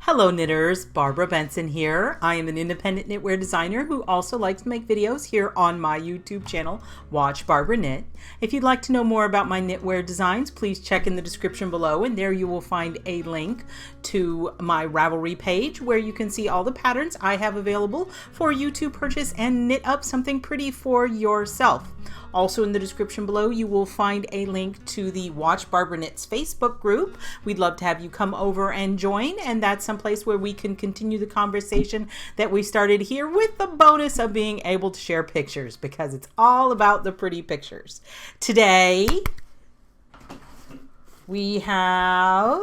Hello knitters, Barbara Benson here. I am an independent knitwear designer who also likes to make videos here on my YouTube channel, Watch Barbara Knit. If you'd like to know more about my knitwear designs, please check in the description below, and there you will find a link to my Ravelry page where you can see all the patterns I have available for you to purchase and knit up something pretty for yourself. Also in the description below, you will find a link to the Watch Barbara Knits Facebook group. We'd love to have you come over and join, and that's someplace where we can continue the conversation that we started here with the bonus of being able to share pictures, because it's all about the pretty pictures. Today, we have...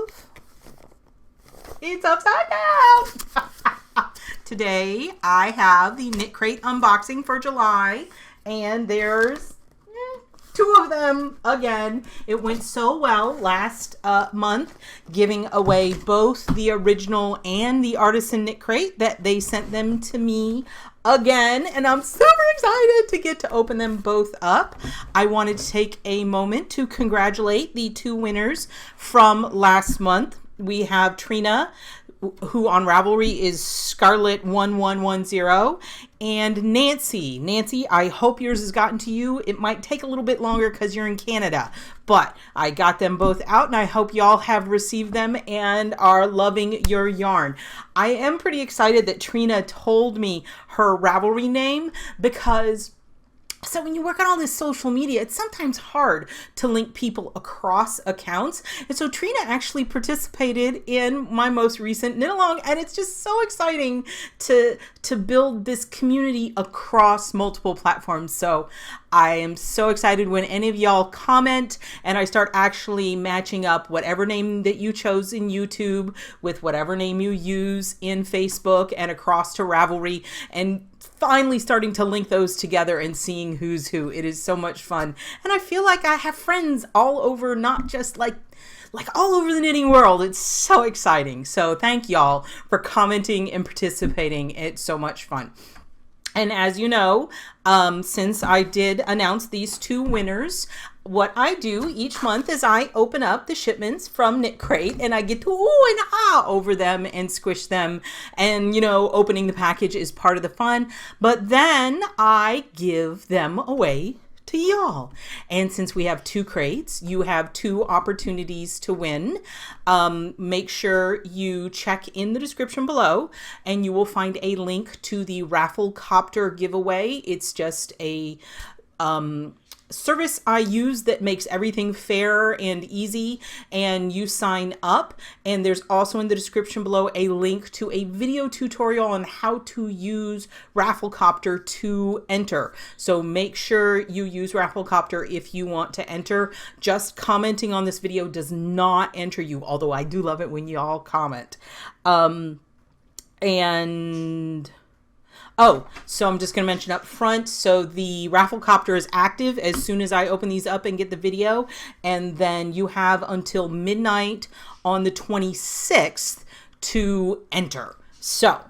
It's upside down! Today, I have the KnitCrate unboxing for July, and there's two of them again. It went so well last month, giving away both the original and the artisan KnitCrate, that they sent them to me again, and I'm super excited to get to open them both up. I wanted to take a moment to congratulate the two winners from last month. We have Trina, who on Ravelry is Scarlet1110, and Nancy. Nancy, I hope yours has gotten to you. It might take a little bit longer because you're in Canada, but I got them both out, and I hope y'all have received them and are loving your yarn. I am pretty excited that Trina told me her Ravelry name, because so when you work on all this social media, it's sometimes hard to link people across accounts. And so Trina actually participated in my most recent knit along, and it's just so exciting to build this community across multiple platforms. So I am so excited when any of y'all comment and I start actually matching up whatever name that you chose in YouTube with whatever name you use in Facebook and across to Ravelry, and finally starting to link those together and seeing who's who. It is so much fun. And I feel like I have friends all over, not just like all over the knitting world. It's so exciting. So thank y'all for commenting and participating. It's so much fun. And as you know, since I did announce these two winners, what I do each month is I open up the shipments from KnitCrate, and I get to ooh and ah over them and squish them. And, you know, opening the package is part of the fun. But then I give them away to y'all. And since we have two crates, you have two opportunities to win. Make sure you check in the description below, and you will find a link to the Rafflecopter giveaway. It's just a service I use that makes everything fair and easy, and you sign up, and there's also in the description below a link to a video tutorial on how to use Rafflecopter to enter. So make sure you use Rafflecopter if you want to enter. Just commenting on this video does not enter you, although I do love it when you all comment. Oh, so I'm just going to mention up front, so the Rafflecopter is active as soon as I open these up and get the video, and then you have until midnight on the 26th to enter. So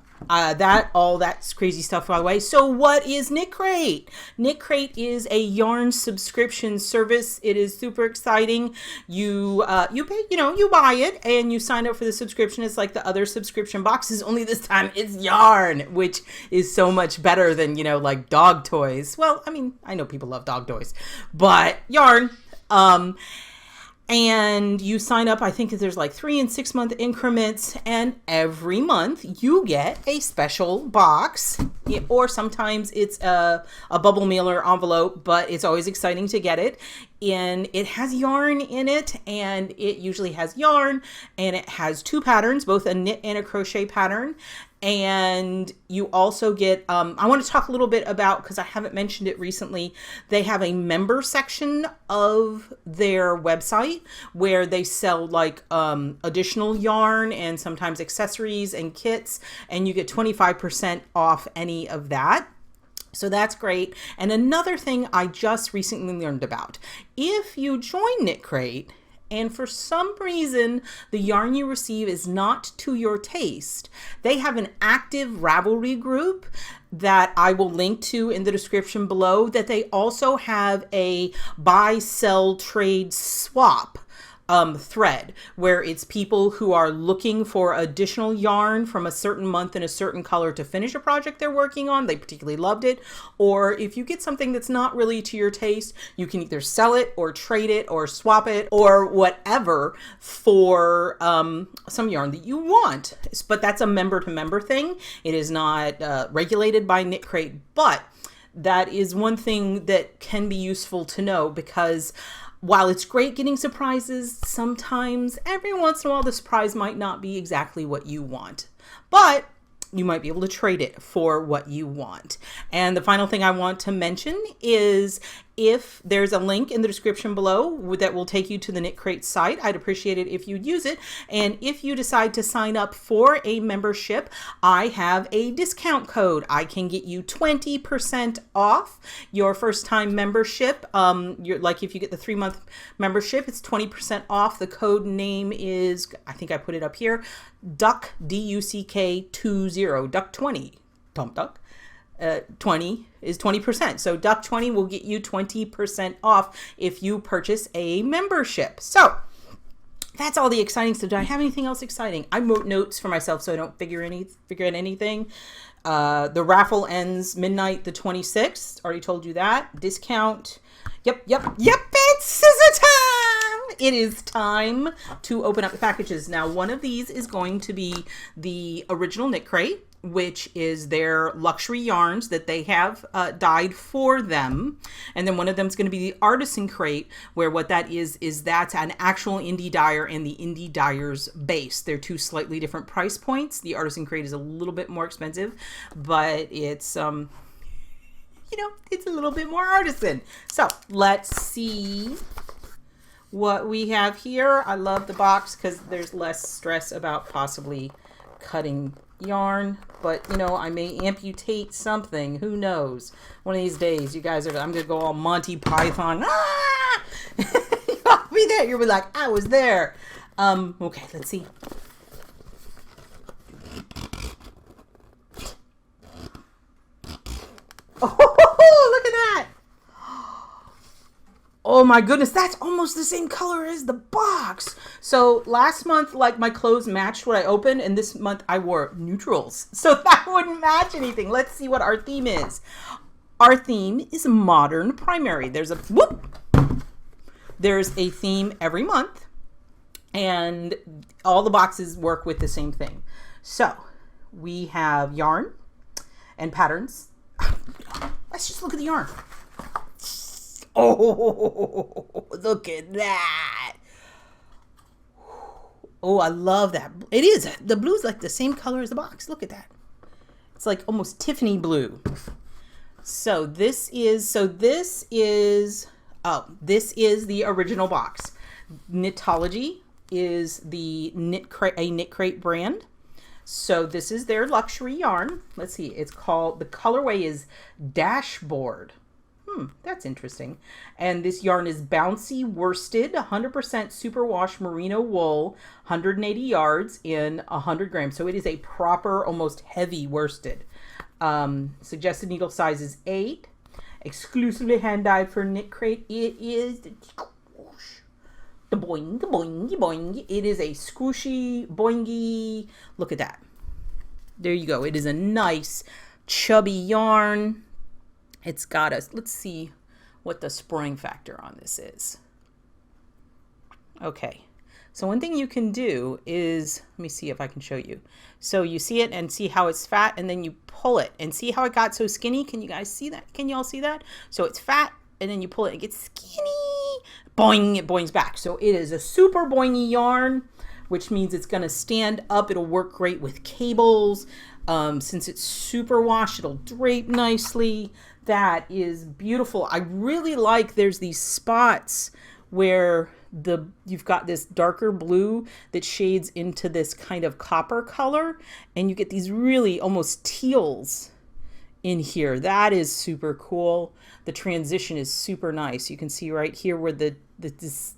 all that crazy stuff by the way. So what is KnitCrate? KnitCrate is a yarn subscription service. It is super exciting. You pay, you buy it and you sign up for the subscription. It's like the other subscription boxes, only this time it's yarn, which is so much better than, like dog toys. Well, I mean, I know people love dog toys, but yarn. And you sign up, I think there's like 3 and 6 month increments, and every month you get a special box, or sometimes it's a bubble mailer envelope, but it's always exciting to get it. And it has yarn in it, and it usually has yarn, and it has two patterns, both a knit and a crochet pattern. And you also get, I want to talk a little bit about, because I haven't mentioned it recently, they have a member section of their website where they sell like additional yarn and sometimes accessories and kits, and you get 25% off any of that. So that's great. And another thing I just recently learned about, if you join KnitCrate and for some reason the yarn you receive is not to your taste, they have an active Ravelry group that I will link to in the description below, that they also have a buy, sell, trade, swap thread, where it's people who are looking for additional yarn from a certain month in a certain color to finish a project they're working on. They particularly loved it. Or if you get something that's not really to your taste, you can either sell it or trade it or swap it or whatever for some yarn that you want. But that's a member to member thing. It is not regulated by KnitCrate, but that is one thing that can be useful to know, because while it's great getting surprises, sometimes every once in a while the surprise might not be exactly what you want, but you might be able to trade it for what you want. And the final thing I want to mention is, if there's a link in the description below that will take you to the KnitCrate site, I'd appreciate it if you'd use it. And if you decide to sign up for a membership, I have a discount code. I can get you 20% off your first time membership. Like if you get the 3-month membership, it's 20% off. The code name is, I think I put it up here, Duck, DUCK 20, Duck 20, Dump Duck. 20 is 20%. So Duck 20 will get you 20% off if you purchase a membership. So that's all the exciting stuff. Do I have anything else exciting? I wrote notes for myself so I don't figure out anything. The raffle ends midnight the 26th. Already told you that. Discount. Yep. It's scissor time. It is time to open up the packages. Now, one of these is going to be the original KnitCrate, which is their luxury yarns that they have dyed for them. And then one of them is going to be the artisan crate, where what that is that's an actual indie dyer and the indie dyer's base. They're two slightly different price points. The artisan crate is a little bit more expensive, but it's it's a little bit more artisan. So let's see what we have here. I love the box because there's less stress about possibly cutting yarn, but I may amputate something. Who knows? One of these days, you guys I'm gonna go all Monty Python. Ah! I'll be there. You'll be like, I was there. Okay, let's see. Oh, look at that. Oh my goodness, that's almost the same color as the box. So last month, like, my clothes matched what I opened, and this month I wore neutrals. So that wouldn't match anything. Let's see what our theme is. Our theme is modern primary. There's a theme every month, and all the boxes work with the same thing. So we have yarn and patterns. Let's just look at the yarn. Oh, look at that. Oh, I love that. It is. The blue's like the same color as the box. Look at that. It's like almost Tiffany blue. So this is the original box. Knitology is the KnitCrate brand. So this is their luxury yarn. Let's see. It's called, the colorway is Dashboard. That's interesting. And this yarn is bouncy worsted, 100% superwash merino wool, 180 yards in 100 grams. So it is a proper, almost heavy worsted. Suggested needle size is 8. Exclusively hand dyed for KnitCrate. It is the boing, the boing, the boing. It is a squishy, boingy. Look at that. There you go. It is a nice, chubby yarn. It's got us. Let's see what the spring factor on this is. Okay. So one thing you can do is, let me see if I can show you. So you see it and see how it's fat, and then you pull it and see how it got so skinny. Can you guys see that? Can you all see that? So it's fat, and then you pull it, it gets skinny. Boing, it boings back. So it is a super boingy yarn, which means it's going to stand up. It'll work great with cables. Since it's super wash, it'll drape nicely. That is beautiful. I really like, there's these spots where you've got this darker blue that shades into this kind of copper color, and you get these really almost teals in here. That is super cool. The transition is super nice. You can see right here where this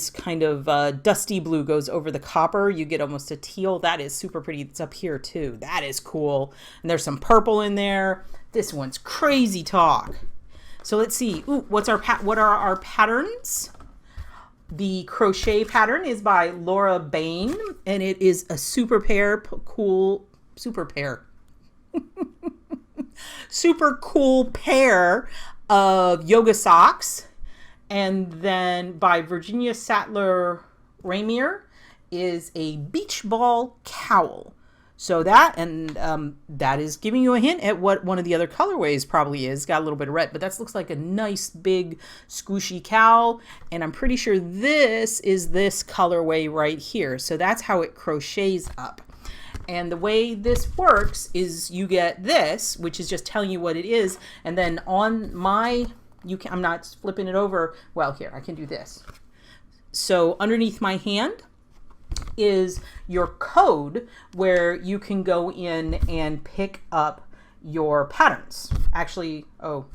kind of dusty blue goes over the copper. You get almost a teal. That is super pretty. It's up here too. That is cool. And there's some purple in there. This one's crazy talk. So let's see. Ooh, what are our patterns? The crochet pattern is by Laura Bain, and it is a super cool pair of yoga socks. And then by Virginia Sattler Ramier is a beach ball cowl. So that, and that is giving you a hint at what one of the other colorways probably is. Got a little bit of red, but that looks like a nice big squishy cowl. And I'm pretty sure this is this colorway right here. So that's how it crochets up. And the way this works is you get this, which is just telling you what it is. And then on my, I'm not flipping it over. Well, here, I can do this. So underneath my hand is your code where you can go in and pick up your patterns. Actually, oh,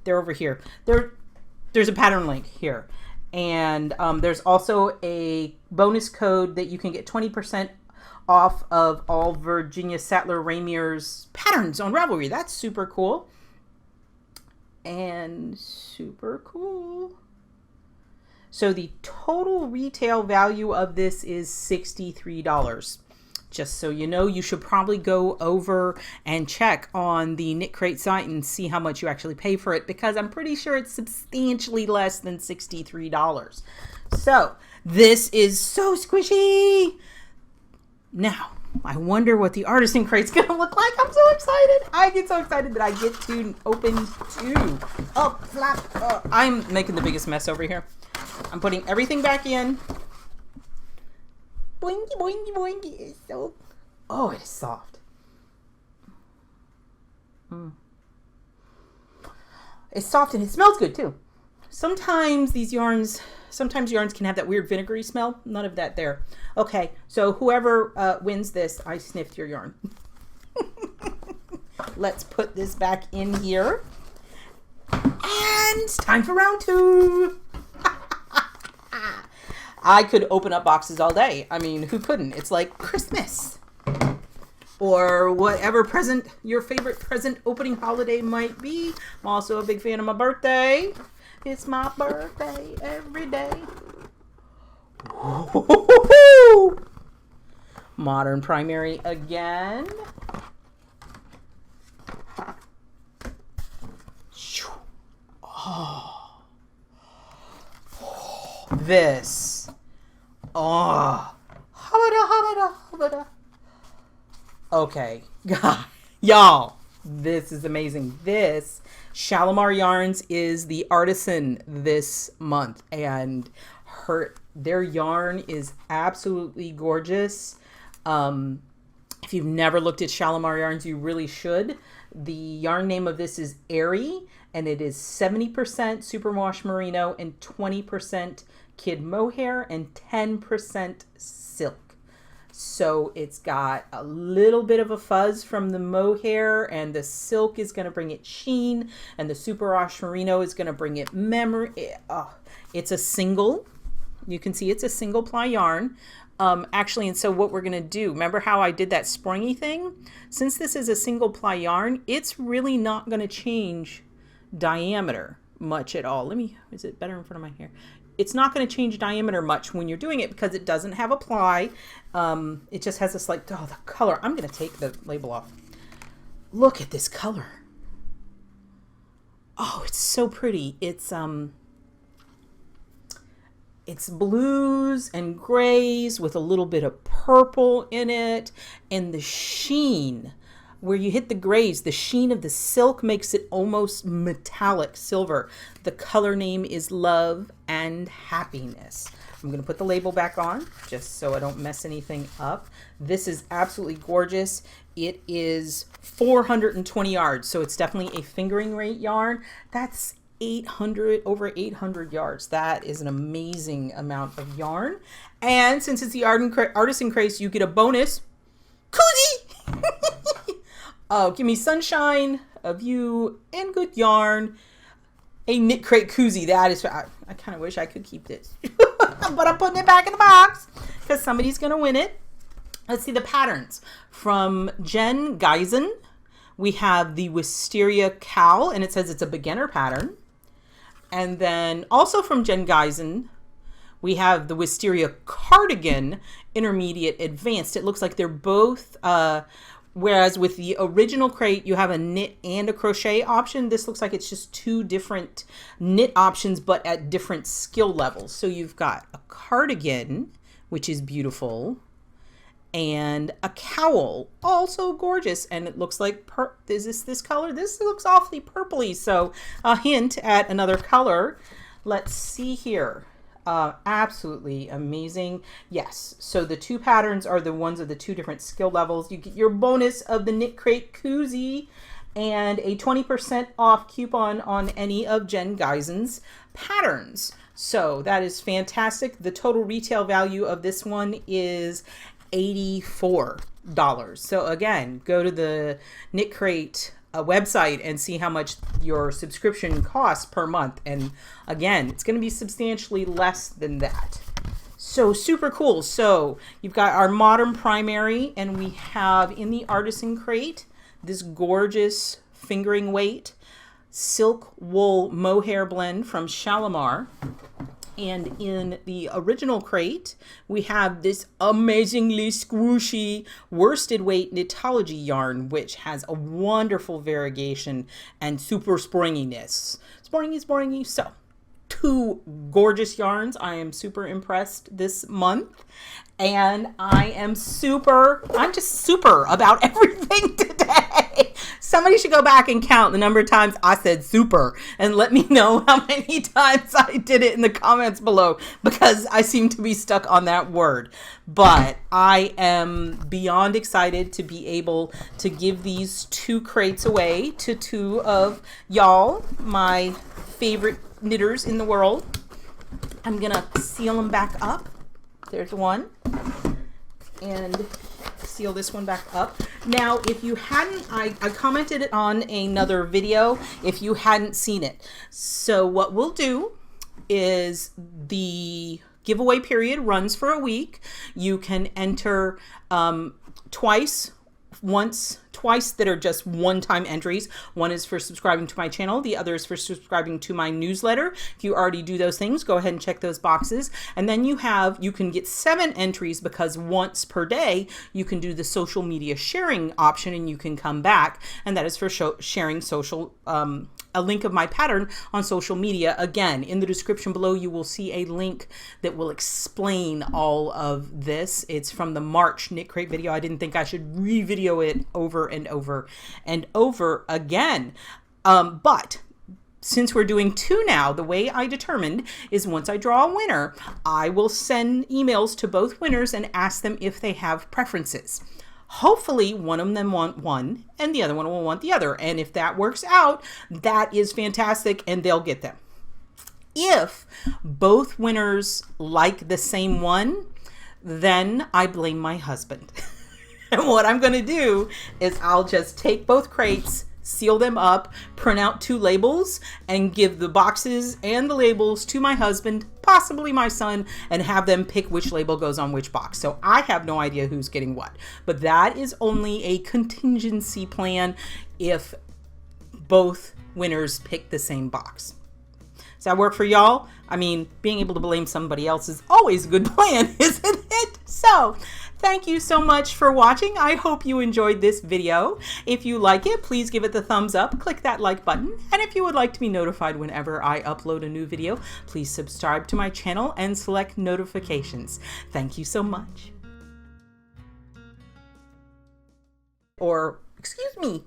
they're over here. There's a pattern link here. And there's also a bonus code that you can get 20% off of all Virginia Sattler Ramier's patterns on Ravelry. That's super cool. And super cool. So the total retail value of this is $63. Just so you know, you should probably go over and check on the KnitCrate site and see how much you actually pay for it, because I'm pretty sure it's substantially less than $63. So this is so squishy. Now, I wonder what the artisan crate's gonna look like. I'm so excited. I get so excited that I get to open two. Oh, flap. Oh, I'm making the biggest mess over here. I'm putting everything back in. Boingy, boingy, boingy. It's so, oh, it is soft. It's soft and it smells good too. Sometimes yarns can have that weird vinegary smell. None of that there. Okay, so whoever wins this, I sniffed your yarn. Let's put this back in here. And it's time for round two. I could open up boxes all day. I mean, who couldn't? It's like Christmas. Or whatever present, your favorite present opening holiday might be. I'm also a big fan of my birthday. It's my birthday every day. Woo-hoo-hoo-hoo! Modern primary again. Oh. This. Oh. Okay. God. Y'all, this is amazing. This Shalimar Yarns is the artisan this month, and their yarn is absolutely gorgeous. If you've never looked at Shalimar Yarns, you really should. The yarn name of this is Airy, and it is 70% superwash merino and 20% kid mohair and 10% silk. So it's got a little bit of a fuzz from the mohair, and the silk is going to bring it sheen, and the superwash merino is going to bring it memory. It's a single. You can see it's a single ply yarn. Actually, and so what we're going to do, remember how I did that springy thing? Since this is a single ply yarn, it's really not going to change diameter much at all. Is it better in front of my hair? It's not going to change diameter much when you're doing it because it doesn't have a ply. It just has this like, oh, the color. I'm going to take the label off. Look at this color. Oh, it's so pretty. It's blues and grays with a little bit of purple in it, and the sheen where you hit the grays, the sheen of the silk makes it almost metallic silver. The color name is Love and Happiness. I'm going to put the label back on just so I don't mess anything up. This is absolutely gorgeous. It is 420 yards, so it's definitely a fingering rate yarn. That's over 800 yards. That is an amazing amount of yarn. And since it's the artisan craze, you get a bonus koozie. Oh, give me sunshine, a view, and good yarn. A KnitCrate koozie. That is, I kind of wish I could keep this, but I'm putting it back in the box because somebody's going to win it. Let's see the patterns. From Jen Geisen, we have the Wisteria Cowl, and it says it's a beginner pattern. And then also from Jen Geisen, we have the Wisteria Cardigan Intermediate Advanced. It looks like they're both, whereas with the original crate, you have a knit and a crochet option. This looks like it's just two different knit options, but at different skill levels. So you've got a cardigan, which is beautiful, and a cowl, also gorgeous. And it looks like, is this color? This looks awfully purpley. So a hint at another color. Let's see here. Absolutely amazing. Yes, so the two patterns are the ones of the two different skill levels. You get your bonus of the KnitCrate koozie and a 20% off coupon on any of Jen Geisen's patterns. So that is fantastic. The total retail value of this one is $84. So again, go to the KnitCrate website and see how much your subscription costs per month. And again, it's going to be substantially less than that. So super cool. So you've got our modern primary, and we have in the artisan crate this gorgeous fingering weight silk wool mohair blend from Shalimar. And in the original crate, we have this amazingly squishy worsted weight knitology yarn, which has a wonderful variegation and super springiness. Springy. So, two gorgeous yarns. I am super impressed this month. And I'm just super about everything today. Somebody should go back and count the number of times I said super and let me know how many times I did it in the comments below, because I seem to be stuck on that word. But I am beyond excited to be able to give these two crates away to two of y'all, my favorite knitters in the world. I'm gonna seal them back up. There's one, and seal this one back up. Now, if you hadn't, I commented it on another video if you hadn't seen it. So what we'll do is the giveaway period runs for a week. You can enter twice that are just one-time entries. One is for subscribing to my channel. The other is for subscribing to my newsletter. If you already do those things, go ahead and check those boxes. And then you can get 7 entries, because once per day, you can do the social media sharing option, and you can come back. And that is for sharing a link of my pattern on social media. Again, in the description below, you will see a link that will explain all of this. It's from the March KnitCrate video. I didn't think I should re-video it over and over and over again. But since we're doing 2 now, the way I determined is once I draw a winner, I will send emails to both winners and ask them if they have preferences. Hopefully one of them want one and the other one will want the other. And if that works out, that is fantastic, and they'll get them. If both winners like the same one, then I blame my husband. And what I'm going to do is I'll just take both crates, seal them up, print out 2 labels, and give the boxes and the labels to my husband, possibly my son, and have them pick which label goes on which box. So I have no idea who's getting what, but that is only a contingency plan if both winners pick the same box. Does that work for y'all? I mean, being able to blame somebody else is always a good plan, isn't it? So thank you so much for watching. I hope you enjoyed this video. If you like it, please give it the thumbs up, click that like button. And if you would like to be notified whenever I upload a new video, please subscribe to my channel and select notifications. Thank you so much. Or, excuse me.